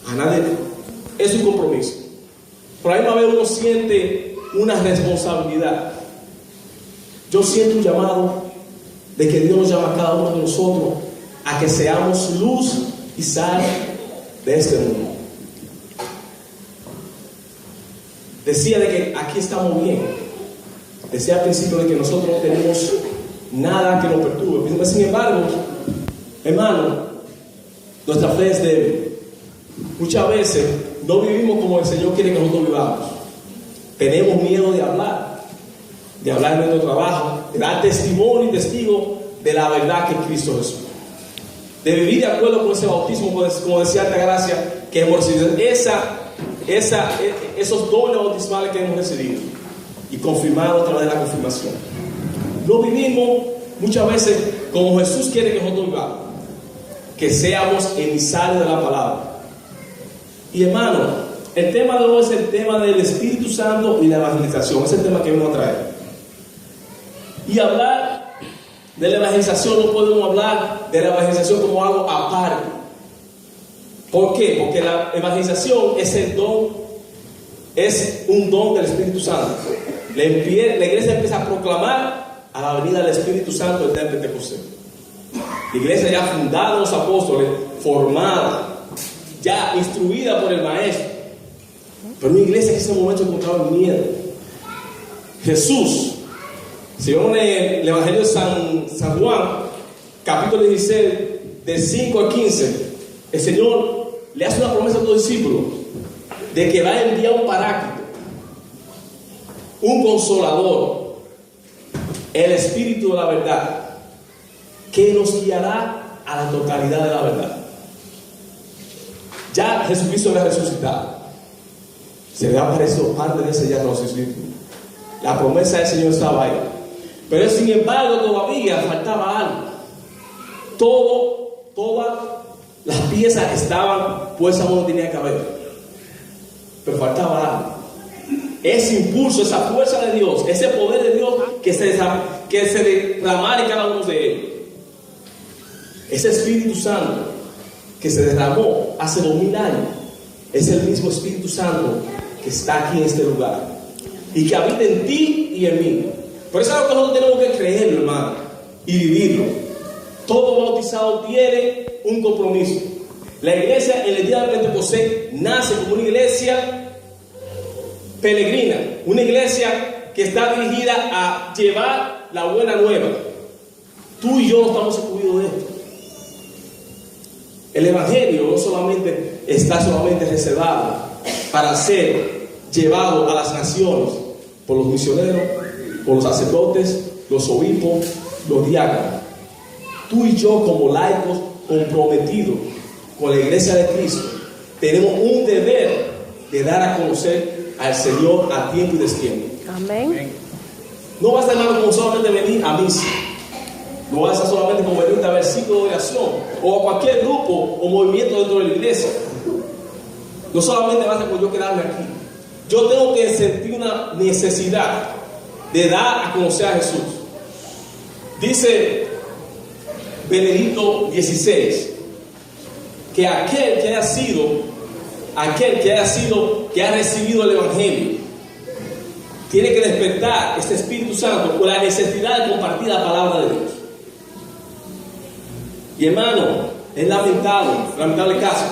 A nadie. Es un compromiso. Por ahí una vez uno siente una responsabilidad. Yo siento un llamado de que Dios nos llama a cada uno de nosotros a que seamos luz y sal de este mundo. Decía de que aquí estamos bien. Decía al principio de que nosotros no tenemos nada que nos perturbe. Sin embargo, hermano, nuestra fe es débil. Muchas veces no vivimos como el Señor quiere que nosotros vivamos. Tenemos miedo de hablar en nuestro trabajo, de dar testimonio y testigo de la verdad que es Cristo Jesús. De vivir de acuerdo con ese bautismo, como decía Altagracia, que hemos recibido. Esos dones bautismales que hemos recibido y confirmado a través de la confirmación. No vivimos muchas veces como Jesús quiere que nosotros vivamos, que seamos emisarios de la palabra. Y hermano, el tema de hoy es el tema del Espíritu Santo y la evangelización. Es el tema que vengo a traer. Y hablar de la evangelización, no podemos hablar de la evangelización como algo aparte. ¿Por qué? Porque la evangelización es un don del Espíritu Santo. La iglesia empieza a proclamar a la venida del Espíritu Santo el día de Pentecostés. La iglesia ya fundada, los apóstoles, formada, ya instruida por el maestro. Pero una iglesia que en ese momento encontraba miedo. Jesús, según el Evangelio de San Juan, capítulo 16, de 5 al 15, el Señor le hace una promesa a los discípulos de que va a enviar un paráclito, un consolador, el Espíritu de la verdad, que nos guiará a la totalidad de la verdad. Ya Jesucristo le ha resucitado. Se le ha aparecido parte de ese ya a los discípulos. La promesa del Señor estaba ahí. Pero sin embargo todavía faltaba algo. Todas las piezas estaban puestas donde tenía que haber. Pero faltaba algo. Ese impulso, esa fuerza de Dios, ese poder de Dios que se derramara en cada uno de ellos. Ese Espíritu Santo que se derramó hace 2000 años es el mismo Espíritu Santo que está aquí en este lugar y que habita en ti y en mí. Por eso es algo que nosotros tenemos que creerlo, hermano, y vivirlo. Todo bautizado tiene un compromiso. La iglesia en el día de Pentecostés nace como una iglesia peregrina, una iglesia que está dirigida a llevar la buena nueva. Tú y yo no estamos excluidos de esto. El evangelio no solamente está reservado para ser llevado a las naciones por los misioneros, por los sacerdotes, los obispos, los diáconos. Tú y yo, como laicos comprometidos con la iglesia de Cristo, tenemos un deber de dar a conocer al Señor a tiempo y destiempo. Amén. No basta, hermano, con solamente venir a misa. No basta solamente con venir a versículo de oración o a cualquier grupo o movimiento dentro de la iglesia. No solamente basta con yo quedarme aquí. Yo tengo que sentir una necesidad de dar a conocer a Jesús. Dice Benedicto XVI que aquel que ha recibido el Evangelio tiene que despertar este Espíritu Santo con la necesidad de compartir la palabra de Dios. Y hermano, es lamentable caso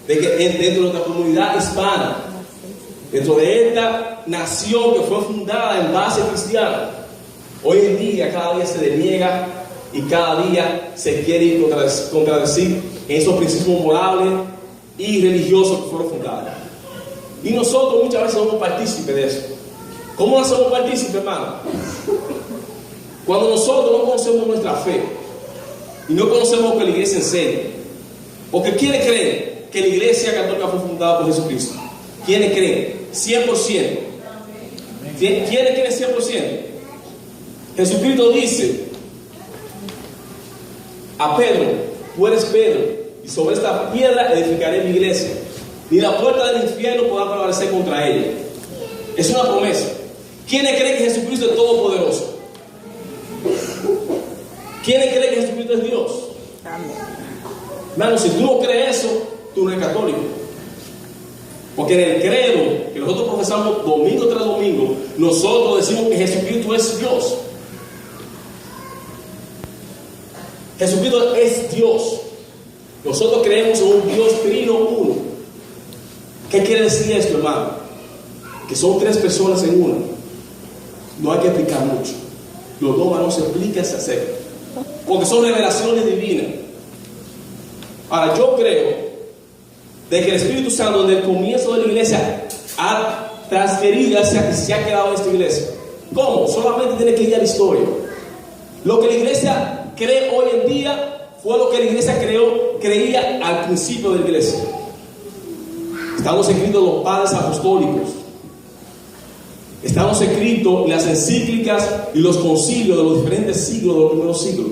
de que dentro de nuestra comunidad hispana, dentro de esta nación que fue fundada en base cristiana, hoy en día cada día se deniega y cada día se quiere contradecir en esos principios morales y religiosos que fueron fundados. Y nosotros muchas veces somos partícipes de eso. ¿Cómo hacemos partícipes, hermano? Cuando nosotros no conocemos nuestra fe y no conocemos lo que la iglesia enseña. Porque ¿quiénes creen que la iglesia católica fue fundada por Jesucristo? ¿Quiénes creen? 100%. ¿Quiénes creen 100%? Jesucristo dice a Pedro: tú eres Pedro, y sobre esta piedra edificaré mi iglesia, ni la puerta del infierno podrá prevalecer contra ella. Es una promesa. ¿Quiénes creen que Jesucristo es todopoderoso? ¿Quiénes creen que Jesucristo es Dios? Amén. Hermano, si tú no crees eso, tú no eres católico. Porque en el credo que nosotros profesamos domingo tras domingo, nosotros decimos que Jesucristo es Dios. Jesucristo es Dios. Nosotros creemos en un Dios trino uno. ¿Qué quiere decir esto, hermano? Que son tres personas en una. No hay que explicar mucho. Los dogmas no se explican, se acercan. Porque son revelaciones divinas. Ahora, yo creo de que el Espíritu Santo, desde el comienzo de la iglesia, ha transferido, se ha quedado en esta iglesia. ¿Cómo? Solamente tiene que ir a la historia. Lo que la iglesia cree hoy en día fue lo que la iglesia creía al principio de la iglesia. Estamos escritos los padres apostólicos. Estamos escritos en las encíclicas y los concilios de los diferentes siglos, de los primeros siglos,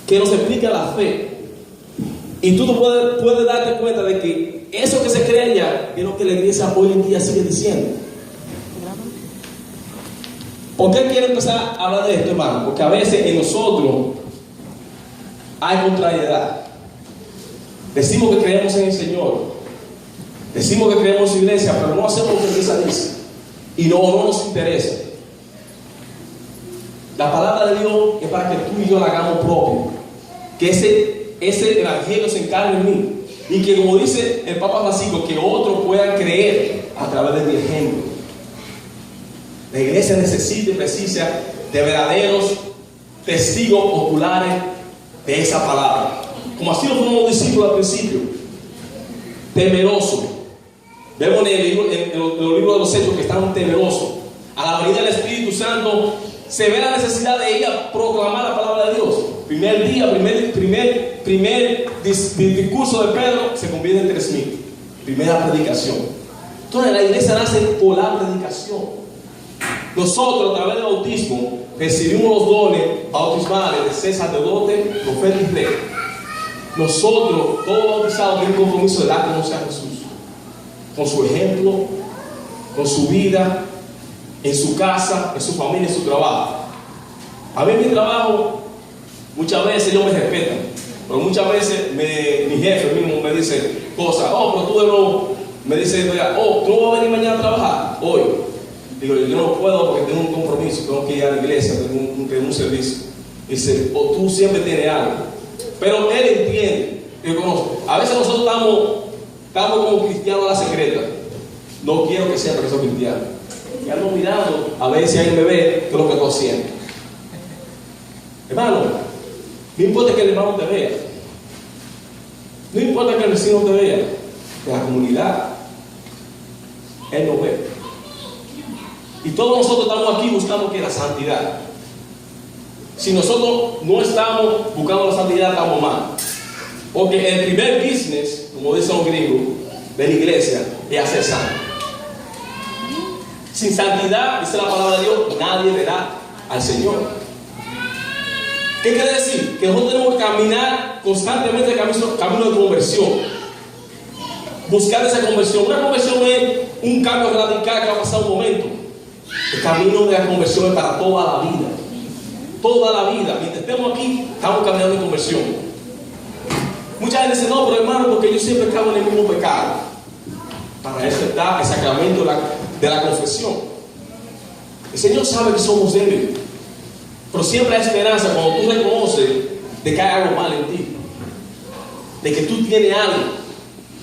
que nos explica la fe. Y tú puedes darte cuenta de que eso que se cree allá es lo que la iglesia hoy en día sigue diciendo. ¿Por qué quiero empezar a hablar de esto, hermano? Porque a veces en nosotros hay contrariedad. Decimos que creemos en el Señor, decimos que creemos en la iglesia, pero no hacemos lo que la iglesia dice y no nos interesa. La palabra de Dios es para que tú y yo la hagamos propio, que ese evangelio se encarne en mí, y que, como dice el Papa Francisco, que otros puedan creer a través de mi ejemplo. La iglesia necesita y precisa de verdaderos testigos oculares de esa palabra, como así lo fueron los discípulos al principio, temerosos. Vemos en los libros de los Hechos que estaban temerosos. A la venida del Espíritu Santo se ve la necesidad de ir a proclamar la palabra de Dios. Primer día, primer discurso de Pedro, se convierte en 3,000. Primera predicación. Entonces la iglesia nace por la predicación. Nosotros, a través del bautismo, recibimos los dones bautismales de ser sacerdote, profeta y rey. Nosotros, todos bautizados, tenemos un compromiso de dar a conocer a Jesús, con su ejemplo, con su vida, en su casa, en su familia, en su trabajo. A mí en mi trabajo, muchas veces ellos me respetan, pero muchas veces mi jefe mismo me dice cosas. Pero tú de nuevo me dice, tú no vas a venir mañana a trabajar hoy. Digo, yo no puedo porque tengo un compromiso, tengo que ir a la iglesia, tengo un servicio. Dice, tú siempre tienes algo. Pero él entiende. Yo conozco. A veces nosotros estamos como cristianos a la secreta. No quiero que sepa que soy cristiano. Y ando mirando a ver si alguien me ve qué es lo que estoy haciendo. Hermano, no importa que el hermano te vea, no importa que el vecino te vea, que la comunidad, él no ve. Y todos nosotros estamos aquí buscando que la santidad. Si nosotros no estamos buscando la santidad, estamos mal. Porque el primer business, como dicen los gringos, de la iglesia es hacer santo. Sin santidad, dice la palabra de Dios, nadie verá al Señor. ¿Qué quiere decir? Que nosotros tenemos que caminar constantemente el camino de conversión. Buscar esa conversión. Una conversión es un cambio radical que va a pasar un momento. El camino de la conversión es para toda la vida. Toda la vida. Mientras estemos aquí, estamos caminando en conversión. Mucha gente dice, no, pero hermano, porque yo siempre acabo en el mismo pecado. Para eso está el sacramento de la confesión. El Señor sabe que somos débiles, pero siempre hay esperanza cuando tú reconoces de que hay algo mal en ti, de que tú tienes algo,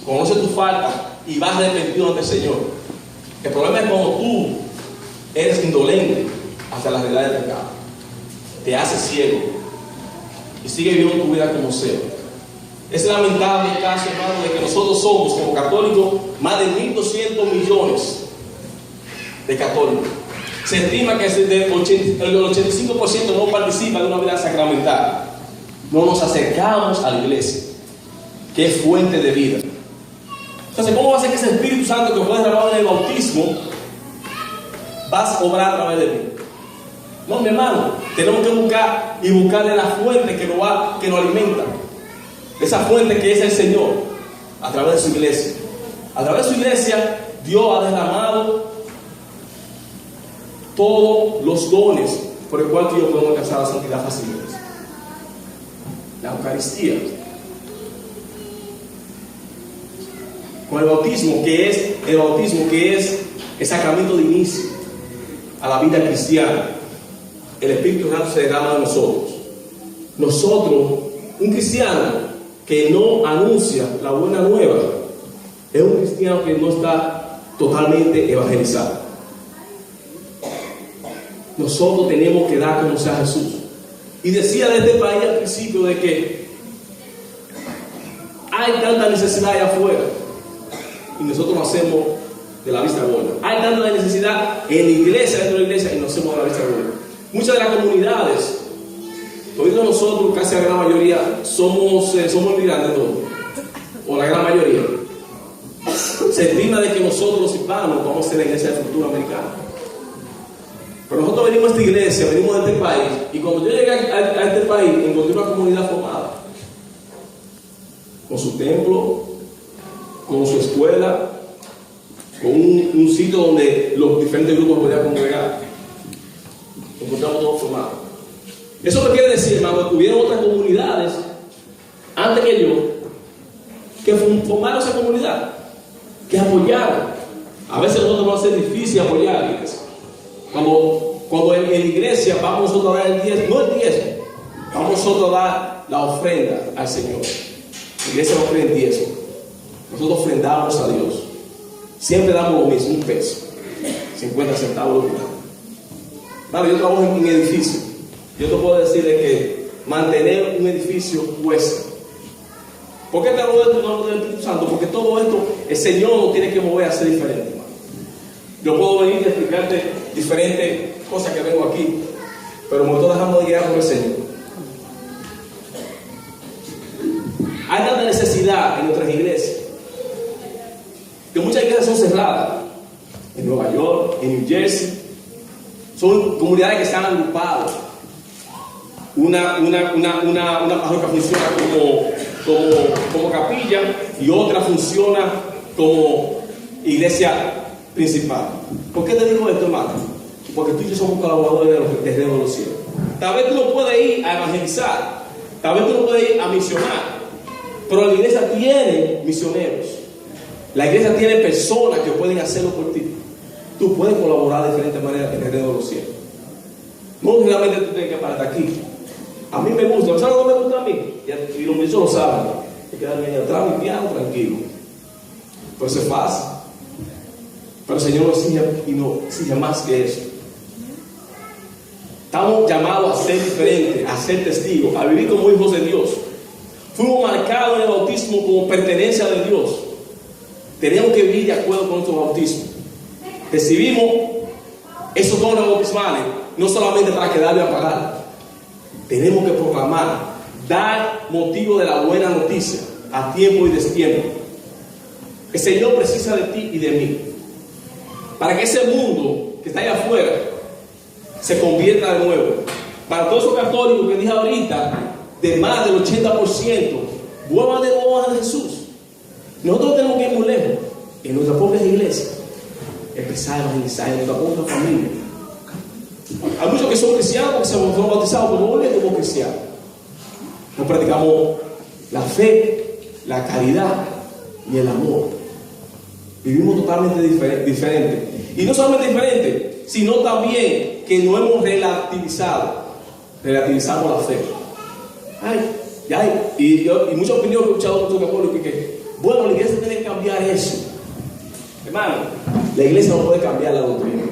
conoces tu falta y vas arrepentido ante el Señor. El problema es cuando tú eres indolente hacia la realidad del pecado, te haces ciego y sigues viviendo tu vida como sea. Es lamentable el caso, hermano, de que nosotros somos, como católicos, más de 1.200 millones de católicos. Se estima que el 85% no participa de una vida sacramental. No nos acercamos a la iglesia, que es fuente de vida. Entonces, ¿cómo va a ser que ese Espíritu Santo que fue derramado en el bautismo vas a obrar a través de mí? No, mi hermano, tenemos que buscarle la fuente que nos alimenta. Esa fuente que es el Señor, a través de su iglesia. A través de su iglesia, Dios ha derramado todos los dones por el cual tú y yo podemos alcanzar la santidad fácilmente. La Eucaristía. con el bautismo, que es el sacramento de inicio a la vida cristiana. El Espíritu Santo se derrama de nosotros. Un cristiano que no anuncia la buena nueva es un cristiano que no está totalmente evangelizado. Nosotros tenemos que dar a conocer a Jesús. Y decía de este país al principio de que hay tanta necesidad allá afuera y nosotros nos hacemos de la vista buena. Hay tanta necesidad en la iglesia, dentro de la iglesia, y nos hacemos de la vista buena. Muchas de las comunidades, todos nosotros, casi la gran mayoría, somos migrantes todos, o la gran mayoría. Se estima de que nosotros los hispanos vamos a ser la iglesia del futuro americano. Pero nosotros venimos a esta iglesia, venimos de este país, y cuando yo llegué a este país, encontré una comunidad formada, con su templo, con su escuela, con un sitio donde los diferentes grupos podían congregar. Nos encontramos todos formados. Eso no quiere decir, hermano, que hubieron otras comunidades antes que yo que formaron esa comunidad, que apoyaron. A veces nosotros nos hace difícil apoyar a la iglesia. Cuando en la iglesia vamos nosotros a dar el diezmo, no el diezmo, vamos nosotros a dar la ofrenda al Señor. La iglesia no cree en diezmo. Nosotros ofrendamos a Dios. Siempre damos lo mismo, $1, 50 centavos. Claro, yo trabajo en edificio. Yo te puedo decir de que mantener un edificio cuesta. ¿Por qué te hablo de esto, no del Espíritu Santo? Porque todo esto el Señor nos tiene que mover a ser diferente, hermano. Yo puedo venir y explicarte diferentes cosas que vengo aquí, pero nosotros dejamos de guiar por el Señor. Hay tanta necesidad en nuestras iglesias, que muchas iglesias son cerradas. En Nueva York, en New Jersey, son comunidades que se han agrupado. Una parroquia funciona como capilla y otra funciona como iglesia principal. ¿Por qué te digo esto, hermano? Porque tú y yo somos colaboradores del reino de los cielos. Tal vez tú no puedes ir a evangelizar, tal vez tú no puedes ir a misionar, pero la iglesia tiene misioneros. La iglesia tiene personas que pueden hacerlo por ti. Tú puedes colaborar de diferentes maneras en el reino de los cielos. No realmente tú tienes que pararte aquí. A mí me gusta, ¿sabes lo que me gusta a mí? Y los ministros lo saben. Hay que quedarme atrás, mi piano, tranquilo. Pero eso es fácil. Pero el Señor nos exige más que eso. Estamos llamados a ser diferentes, a ser testigos, a vivir como hijos de Dios. Fuimos marcados en el bautismo como pertenencia de Dios. Tenemos que vivir de acuerdo con nuestro bautismo. Recibimos esos dones bautismales no solamente para quedarle a pagar. Tenemos que proclamar, dar motivo de la buena noticia a tiempo y destiempo. El Señor precisa de ti y de mí, para que ese mundo que está allá afuera se convierta de nuevo. Para todos esos católicos que dije ahorita, de más del 80%, vuelvan de nuevo a Jesús. Nosotros tenemos que ir muy lejos, en nuestras propias iglesias, empezar a evangelizar en nuestra propia familia. Hay muchos que son cristianos porque se fueron bautizados, pero no viven como cristianos. No practicamos la fe, la caridad y el amor. Vivimos totalmente diferente. Y no solamente diferente, sino también que no hemos relativizado. Relativizamos la fe. Y muchas opiniones que he escuchado de muchos católicos que, bueno, la iglesia tiene que cambiar eso. Hermano, la iglesia no puede cambiar la doctrina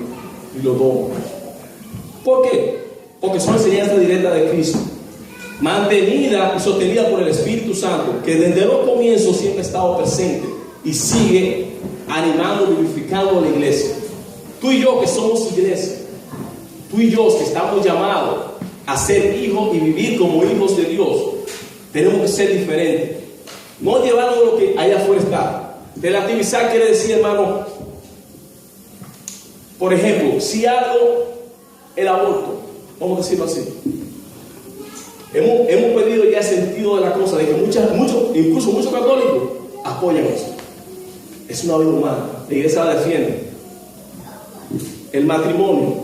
y los dones. ¿Por qué? Porque son enseñanzas directas de Cristo, mantenida y sostenida por el Espíritu Santo, que desde los comienzos siempre ha estado presente y sigue animando y vivificando la iglesia. Tú y yo que somos iglesia, tú y yo que estamos llamados a ser hijos y vivir como hijos de Dios, tenemos que ser diferentes. No llevarnos lo que allá afuera está. Relativizar quiere decir, hermano, por ejemplo, si algo, el aborto, vamos a decirlo así. Hemos perdido ya el sentido de la cosa, de que incluso muchos católicos apoyan eso. Es una vida humana, la iglesia la defiende. El matrimonio,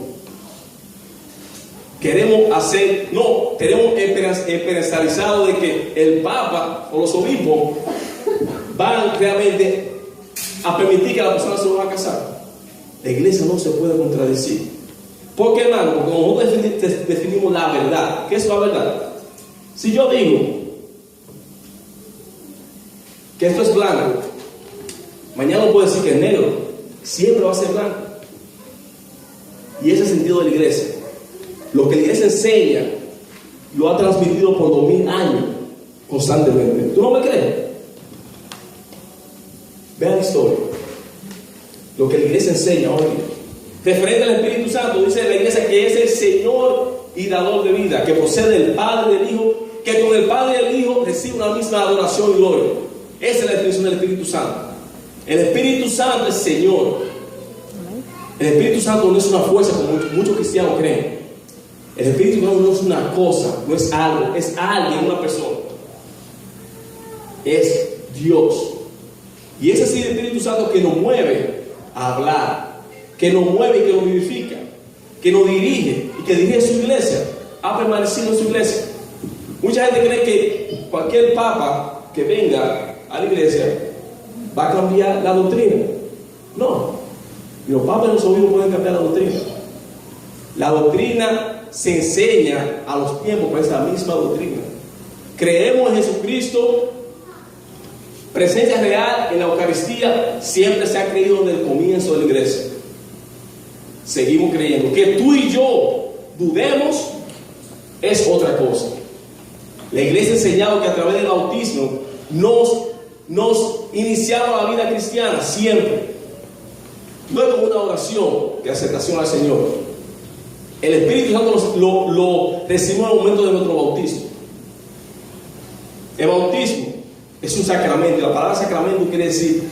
tenemos esperanzado de que el Papa o los obispos van realmente a permitir que la persona se vaya a casar. La iglesia no se puede contradecir. ¿Por qué, hermano? Porque como nosotros definimos la verdad. ¿Qué es la verdad? Si yo digo que esto es blanco, mañana no puedo decir que es negro. Siempre va a ser blanco. Y ese es el sentido de la iglesia. Lo que la iglesia enseña lo ha transmitido por 2000 años constantemente. ¿Tú no me crees? Vean la historia. Lo que la iglesia enseña hoy. Referente al Espíritu Santo, dice la iglesia que es el Señor y dador de vida, que procede del Padre y del Hijo, que con el Padre y el Hijo recibe una misma adoración y gloria. Esa es la definición del Espíritu Santo. El Espíritu Santo es Señor. El Espíritu Santo no es una fuerza como muchos cristianos creen. El Espíritu Santo no es una cosa, no es algo, es alguien, una persona. Es Dios. Y ese es el Espíritu Santo que nos mueve a hablar, que nos mueve y que nos vivifica, que nos dirige y que dirige su iglesia, ha permanecido en su iglesia. Mucha gente cree que cualquier papa que venga a la iglesia va a cambiar la doctrina. No, los papas y los obispos pueden cambiar la doctrina. La doctrina se enseña a los tiempos, pero es la misma doctrina. Creemos en Jesucristo, presencia real en la Eucaristía, siempre se ha creído desde el comienzo de la iglesia. Seguimos creyendo. Que tú y yo dudemos es otra cosa. La iglesia ha enseñado que a través del bautismo nos iniciamos la vida cristiana siempre. No es como una oración de aceptación al Señor. El Espíritu Santo lo recibimos en el momento de nuestro bautismo. El bautismo es un sacramento. La palabra sacramento quiere decir,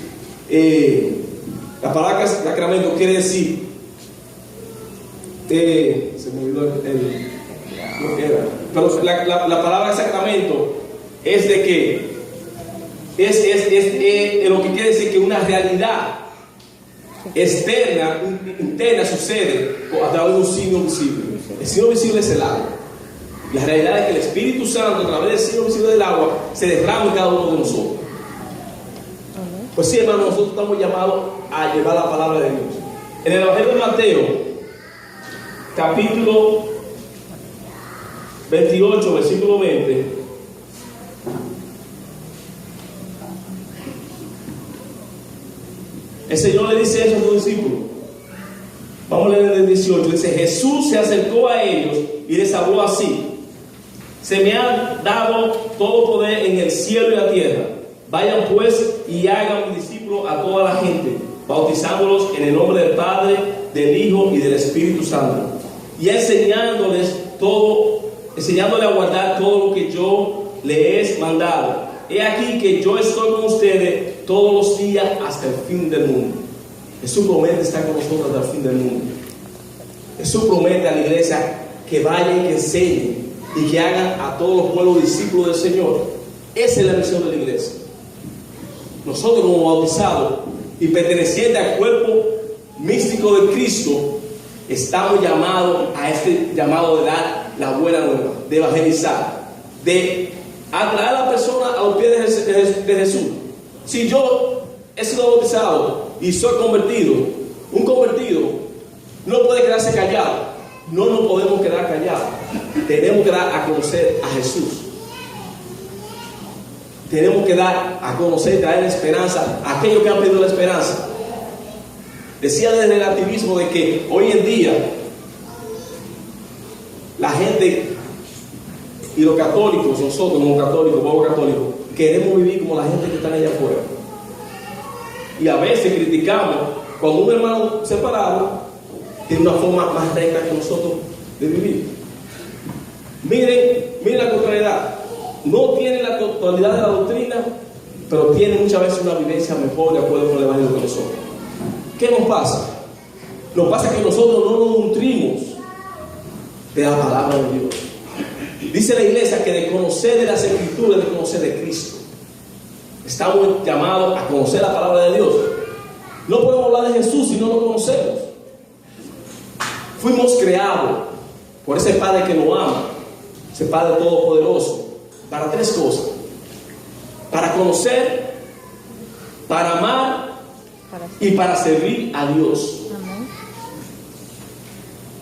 se me olvidó lo que era. Pero la palabra sacramento es de que es lo que quiere decir que una realidad externa, interna sucede a través de un signo visible. El signo visible es el agua. La realidad es que el Espíritu Santo, a través del signo visible del agua, se derrama en cada uno de nosotros. Pues sí, hermano, nosotros estamos llamados a llevar la palabra de Dios. En el Evangelio de Mateo, capítulo 28, versículo 20, el Señor le dice eso a sus discípulos. Vamos a leer el 18. Dice: Jesús se acercó a ellos y les habló así: se me ha dado todo poder en el cielo y la tierra. Vayan pues y hagan discípulos a toda la gente, bautizándolos en el nombre del Padre, del Hijo y del Espíritu Santo, y enseñándoles a guardar todo lo que yo les he mandado. He aquí que yo estoy con ustedes todos los días hasta el fin del mundo. Jesús promete estar con nosotros hasta el fin del mundo. Jesús promete a la iglesia que vayan y que enseñen y que hagan a todos los pueblos discípulos del Señor. Esa es la misión de la iglesia. Nosotros, como bautizados y pertenecientes al cuerpo místico de Cristo, estamos llamados a este llamado de dar la buena nueva, de evangelizar, de atraer a la persona a los pies de Jesús. Si yo he sido bautizado y soy convertido, un convertido no puede quedarse callado. No nos podemos quedar callados. Tenemos que dar a conocer a Jesús. Tenemos que dar a conocer, traer esperanza a aquellos que han perdido la esperanza. Decía desde el activismo de que hoy en día la gente y los católicos, nosotros como católicos, pueblo católico, queremos vivir como la gente que está allá afuera. Y a veces criticamos cuando un hermano separado tiene una forma más recta que nosotros de vivir. Miren la contrariedad. No tiene la totalidad de la doctrina, pero tiene muchas veces una vivencia mejor de acuerdo con el evangelio que nosotros. ¿Qué nos pasa? Nos pasa que nosotros no nos nutrimos de la palabra de Dios. Dice la iglesia que de conocer de las Escrituras, de conocer de Cristo. Estamos llamados a conocer la palabra de Dios. No podemos hablar de Jesús si no lo conocemos. Fuimos creados por ese Padre que nos ama, ese Padre todopoderoso, para tres cosas: para conocer, para amar y para servir a Dios. Amén.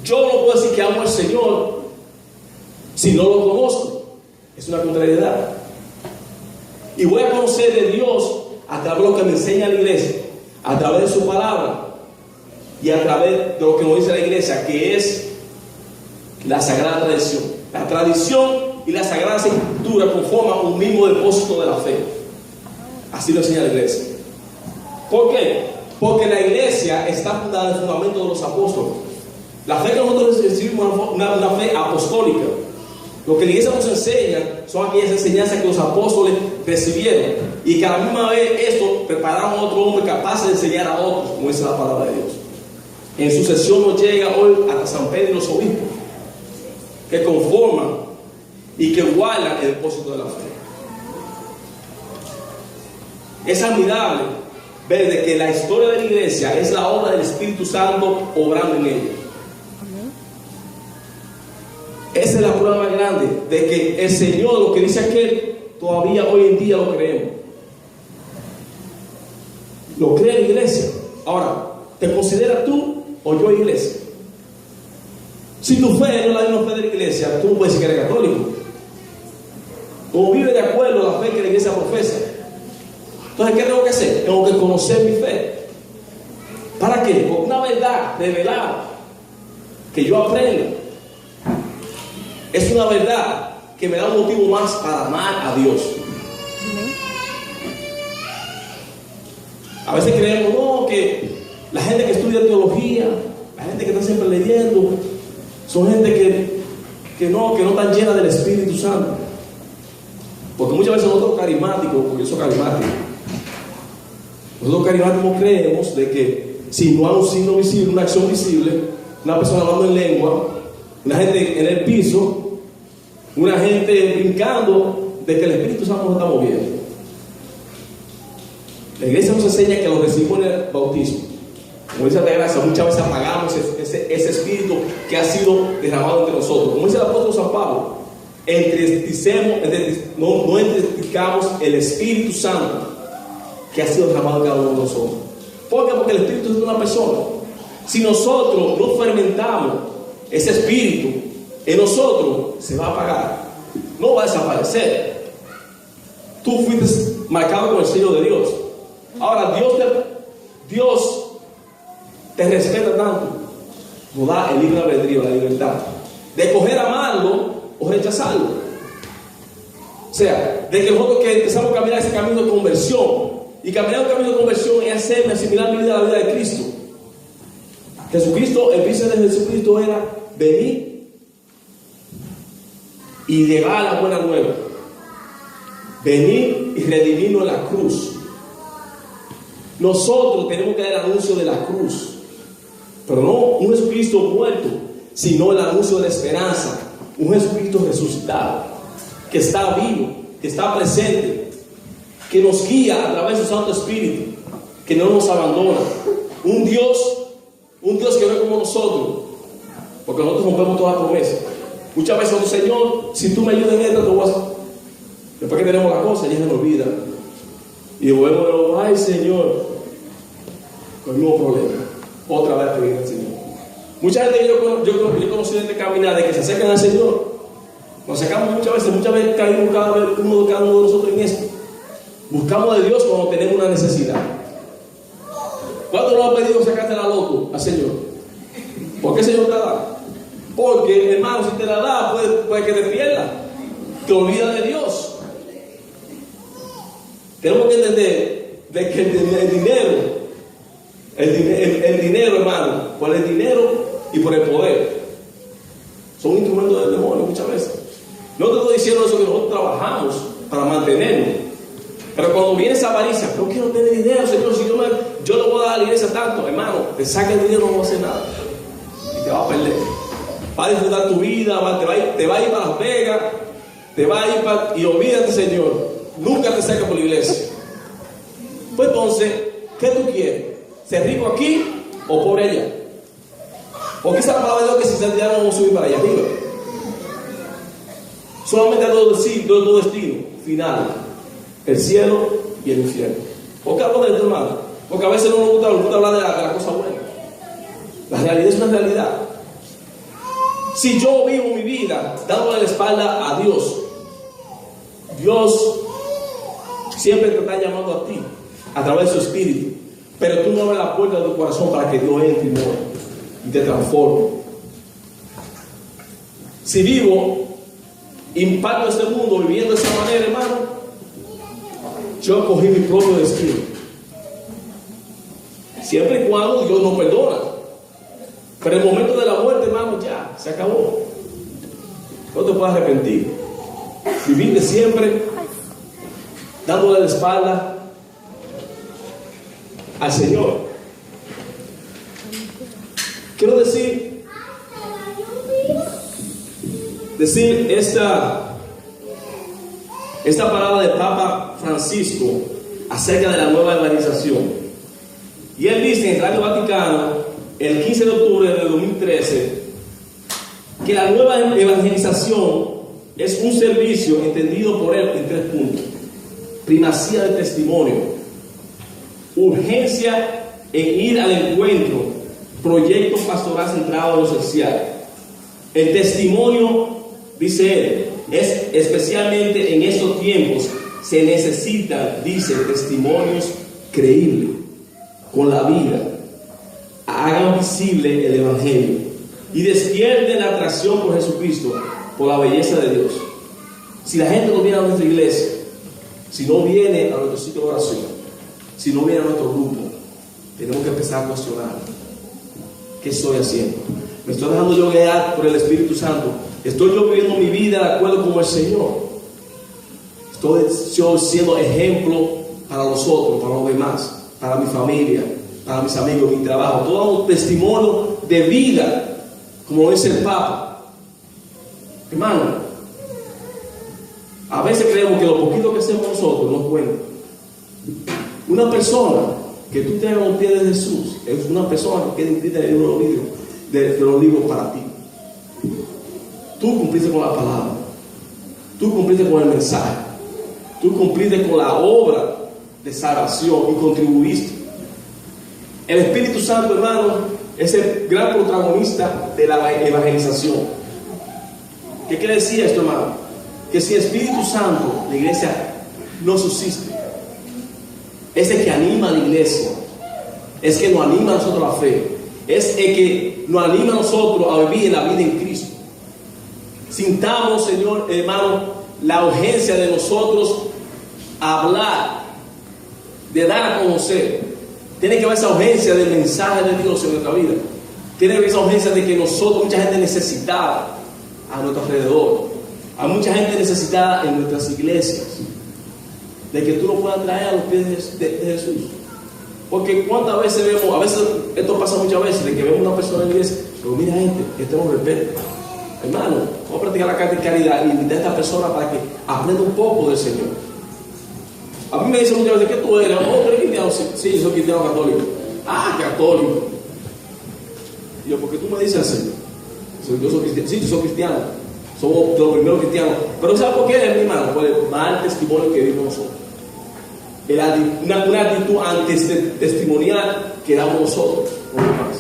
Yo no puedo decir que amo al Señor si no lo conozco. Es una contrariedad. Y voy a conocer de Dios a través de lo que me enseña la iglesia, a través de su palabra y a través de lo que nos dice la iglesia, que es la sagrada tradición. La tradición y la sagrada escritura conforman un mismo depósito de la fe. Así lo enseña la iglesia. ¿Por qué? Porque la iglesia está fundada en el fundamento de los apóstoles. La fe que nosotros recibimos es una fe apostólica. Lo que la iglesia nos enseña son aquellas enseñanzas que los apóstoles recibieron, y que a la misma vez esto prepararon a otro hombre capaz de enseñar a otros, como dice la palabra de Dios. En sucesión nos llega hoy hasta San Pedro y los obispos, que conforman y que guardan el depósito de la fe. Es admirable ver de que la historia de la iglesia es la obra del Espíritu Santo obrando en ella. Esa es la prueba más grande de que el Señor, lo que dice aquel, todavía hoy en día lo creemos. Lo cree la iglesia. Ahora, ¿te consideras tú o yo iglesia? Si tu fe no es la misma fe de la iglesia, tú no puedes decir que eres católico. O vive de acuerdo a la fe que la iglesia profesa. Entonces, ¿qué tengo que hacer? Tengo que conocer mi fe. ¿Para qué? Porque una verdad revelada que yo aprenda es una verdad que me da un motivo más para amar a Dios. A veces creemos, no, que la gente que estudia teología, la gente que está siempre leyendo, son gente que no están llenas del Espíritu Santo. Porque muchas veces nosotros carismáticos, porque yo soy carismático, nosotros carismáticos creemos de que si no hay un signo visible, una acción visible, una persona hablando en lengua, una gente en el piso, una gente brincando, de que el Espíritu Santo nos está moviendo. La iglesia nos enseña que lo recibimos en el bautismo. Como dice la gracia, muchas veces apagamos ese espíritu que ha sido derramado entre nosotros. Como dice el apóstol San Pablo, no entristezcamos el Espíritu Santo que ha sido derramado en cada uno de nosotros. ¿Por qué? Porque el Espíritu es de una persona. Si nosotros no fermentamos ese espíritu en nosotros, se va a apagar, no va a desaparecer. Tú fuiste marcado con el sello de Dios. Ahora Dios te respeta tanto, nos da el libre albedrío, la libertad de coger amarlo o rechazarlo. O sea, de que nosotros que empezamos a caminar ese camino de conversión, y caminar un camino de conversión es hacerme asimilar mi vida a la vida de Cristo. Jesucristo, el príncipe de Jesucristo era venir y llevar la buena nueva, venir y redimirnos en la cruz. Nosotros tenemos que dar el anuncio de la cruz, pero no un Jesucristo muerto, sino el anuncio de la esperanza, un Jesucristo resucitado, que está vivo, que está presente, que nos guía a través de su Santo Espíritu, que no nos abandona, un Dios que no es como nosotros, porque nosotros rompemos toda promesa. Muchas veces nosotros, Señor, si tú me ayudas en esto, te voy a hacer. Después que tenemos la cosa, ya se nos olvida. Y volvemos de nuevo, ay Señor, con el mismo problema. Otra vez pedir al Señor. Mucha gente yo he conocido en este caminar de que se acercan al Señor. Nos acercamos muchas veces caímos cada uno de nosotros en esto. Buscamos de Dios cuando tenemos una necesidad. ¿Cuánto nos ha pedido sacarte la loto al Señor? ¿Por qué el Señor te la da? Porque, hermano, si te la da, puede que te pierdas. Te olvidas de Dios. Tenemos que entender de que el dinero, hermano, por el dinero y por el poder, son instrumentos del demonio muchas veces. No te estoy diciendo eso, que nosotros trabajamos para mantenernos. Pero cuando viene esa avaricia, no quiero tener dinero, Señor, si yo no voy a dar a la iglesia tanto, hermano, te saca el dinero, no va a hacer nada. Y te va a perder. Va a disfrutar tu vida, te va a ir para Las Vegas, te va a ir para... Y olvídate, Señor, nunca te saca por la iglesia. Pues entonces, ¿qué tú quieres? ¿Ser rico aquí o pobre allá? Porque esa palabra de Dios que si se no vamos a subir para allá arriba. Solamente hay dos destinos finales: el cielo y el infierno. ¿Por qué hablo de esto, hermano? Porque a veces no nos gusta hablar de la cosa buena. La realidad es una realidad. Si yo vivo mi vida dándole la espalda a Dios, Dios siempre te está llamando a ti a través de su espíritu, pero tú no abres la puerta de tu corazón para que Dios entre y muera y te transforme. Si vivo, impacto este mundo viviendo de esa manera, hermano, yo cogí mi propio destino. Siempre y cuando Dios nos perdona. Pero el momento de la muerte, hermano, ya se acabó. No te puedes arrepentir. Vivir de siempre dándole la espalda al Señor. Quiero decir esta palabra del Papa Francisco acerca de la nueva evangelización. Y él dice en Radio Vaticano, el 15 de octubre de 2013, que la nueva evangelización es un servicio entendido por él en 3 puntos: primacía del testimonio, urgencia en ir al encuentro, proyecto pastoral centrado en lo social. El testimonio, dice él, es especialmente en estos tiempos se necesitan, dice, testimonios creíbles con la vida. Hagan visible el Evangelio y despierten la atracción por Jesucristo, por la belleza de Dios. Si la gente no viene a nuestra iglesia, si no viene a nuestro sitio de oración, si no viene a nuestro grupo, tenemos que empezar a cuestionar: ¿qué estoy haciendo? ¿Me estoy dejando yo guiar por el Espíritu Santo? ¿Estoy yo viviendo mi vida de acuerdo con el Señor? ¿Estoy yo siendo ejemplo para los otros, para los demás, para mi familia, para mis amigos, mi trabajo? Todo un testimonio de vida, como dice el Papa. Hermano, a veces creemos que lo poquito que hacemos nosotros no cuenta. Una persona que tú tengas los pies de Jesús es una persona que queda inscrita en uno de los libros para ti. Tú cumpliste con la palabra, tú cumpliste con el mensaje, tú cumpliste con la obra de salvación y contribuiste. El Espíritu Santo, hermano, es el gran protagonista de la evangelización. ¿Qué quiere decir esto, hermano? Que sin Espíritu Santo la iglesia no subsiste. Es el que anima a la iglesia, es que nos anima a nosotros la fe, es el que nos anima a nosotros a vivir la vida en Cristo. Sintamos, Señor, hermano, la urgencia de nosotros hablar, de dar a conocer. Tiene que haber esa urgencia del mensaje de Dios en nuestra vida. Tiene que haber esa urgencia de que nosotros, mucha gente necesitada a nuestro alrededor, hay mucha gente necesitada en nuestras iglesias, de que tú lo puedas traer a los pies de Jesús. Porque cuántas veces vemos, a veces esto pasa muchas veces, de que vemos una persona en la iglesia, pero mira gente, este no respeta. Hermano, vamos a practicar la carta de caridad y invitar a esta persona para que aprenda un poco del Señor. A mí me dicen muchas veces: ¿qué tú eres? ¿Oh, tú eres cristiano? Sí, yo soy cristiano católico. Ah, católico. Y yo: ¿por qué tú me dices así? Yo soy cristiano. Sí, yo soy cristiano. Somos los primeros cristianos. Pero ¿sabes por qué, mi hermano? Por el mal testimonio que vivimos nosotros. Una actitud antes testimonial que damos nosotros, como más.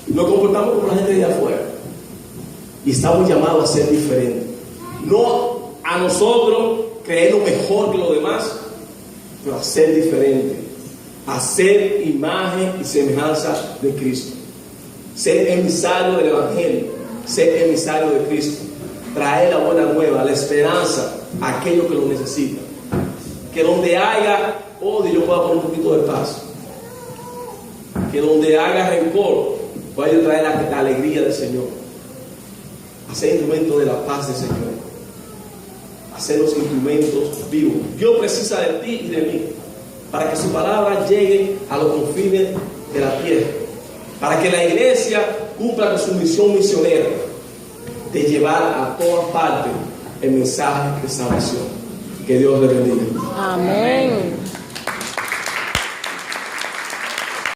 Nos comportamos como la gente de afuera. Y estamos llamados a ser diferentes. No a nosotros creer lo mejor que los demás, pero a ser diferentes. A ser imagen y semejanza de Cristo. Ser emisario del Evangelio. Ser emisario de Cristo. Traer la buena nueva, la esperanza a aquellos que lo necesitan. Que donde haya odio, yo pueda poner un poquito de paz. Que donde haya rencor, pueda yo traer la alegría del Señor. Hacer instrumentos de la paz del Señor. Hacer los instrumentos vivos. Dios precisa de ti y de mí, para que su palabra llegue a los confines de la tierra. Para que la iglesia cumpla con su misión misionera de llevar a todas partes el mensaje de salvación. Que Dios le bendiga. Amén.